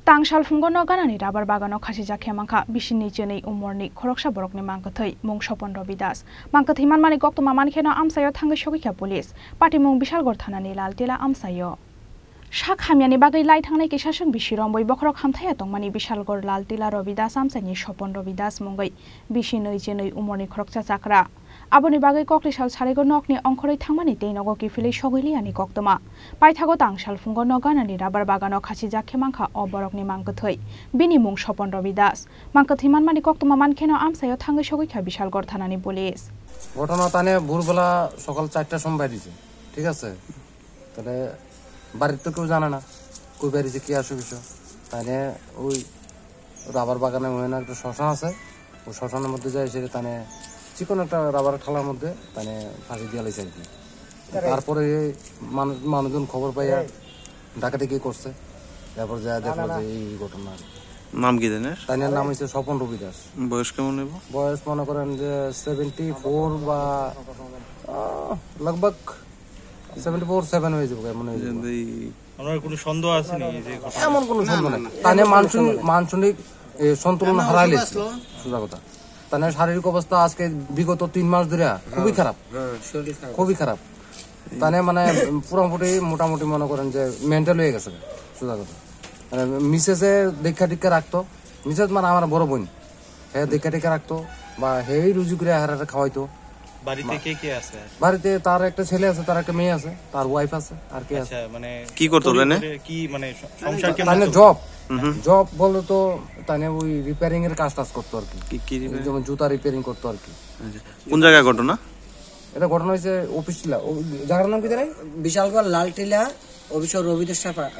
Tangshal fungono ganani rabar bagano khasija khemangkha bisini jenei umorni khoroksa borokni mangkathai mung Sopon Robidas mangkathi manmani goktoma mankheno amsayo thangai sogikha police party mung Bishalgor thanani laltela amsayo Shak hamyani bagai lai thangnai kesasung bisirom boi bokrok hamthaya tongmani Bishalgor laltela Robidas amsani Sopon Robidas mungai bisini jenei umorni khoroksa chakra Aboni bagai koklisal sarego nokni ongkhorei thangmani teinogo kifilei sogiliani koktoma paithago Tangshal fungono ganani rabar bagano khasija khemangkha oborokni mangkathai bini mung Sopon Robidas mangkathi manmani koktoma mankheno amsayo thangai sogikha Bishalgor thanani police ঘটনা তানে ভোরবেলা সকাল 4টার সময় বাইরেছে ঠিক আছে তাহলে বাড়ির তো কেউ জানে না কই বাইরেছে কি আসে বিষয় তানে ওই রাবার বাগানে ওখানে একটা শ্মশান আছে ওই শ্মশানের মধ্যে যায় সেটা তানে চিকন একটা রাবার ঠালার মধ্যে তানে ফাঁসি দিয়ে লাইছে আর কি তারপরে মানুষজন খবর পাইয়া ডাকাডাকি করছে তারপর যা দেখলো যে এই ঘটনা নাম কি জানেন তাইনার নাম হইছে স্বপন রবিদাস বয়স কেমন হইব বয়স মনে করেন যে 74 বা লগভগ 74-7 হয়ে যাবে মনে হয় আমার কোনো সন্দেহ আছে নি যে এমন কোনো সন্দেহ নাই তাইনে মানসিক সন্তুলন হারাইলেছে সোজা কথা তাইনে শারীরিক অবস্থা আজকে বিগত 3 মাস ধরে খুবই খারাপ তাইনে মানে পুরোপুরি মোটামুটি মনে করেন যে মেন্টাল হয়ে গেছে সোজা কথা মিসেসে দেখা রাখতো মিসেস মানে আমার বড় বোন হ্যাঁ দেখা রাখতো বা হেই রুজি করে হারাটা খাওয়াইতো বাড়িতে কে কে আছে বাড়িতে তার একটা ছেলে আছে তার একটা মেয়ে আছে তার ওয়াইফ আছে আর কে আছে মানে কি করতো তানে কি মানে সংসার কেমন তানে জব বলতো তো তানে ওই রিপেয়ারিং এর কাজ করতো আর কি যেমন জুতা রিপেয়ারিং করতো আর কি কোন জায়গায় ঘটনা এটা ঘটনা হয়েছে অফিসটিলা জায়গার নাম কি জানেন বিশালগড় লালটিলা অফিস রবিদাস পাড়া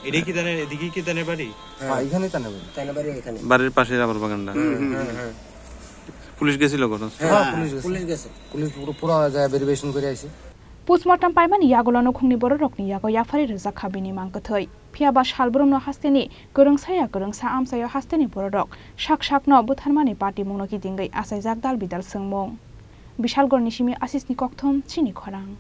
এটা কি তানে এদিকে কি তানে বাড়ি হ্যাঁ এখানেই তানে বাড়ি এখানে বাড়ির পাশে রাবার বাগানটা পুলিশ গেছিল কোন হ্যাঁ পুলিশ পুরো যায় ভেরিফিকেশন করে আইছে Postmortem paimani yagolano khungni borokni yago yafari rojak khabini mangkathai phiaba salbrumno hasteni gorongsa amsayo hasteni borok shak-shakno butharmani party mungno ki dingai asaijak dal bidal sengmong Bishalgor nisimi asisni kokthom chini khorang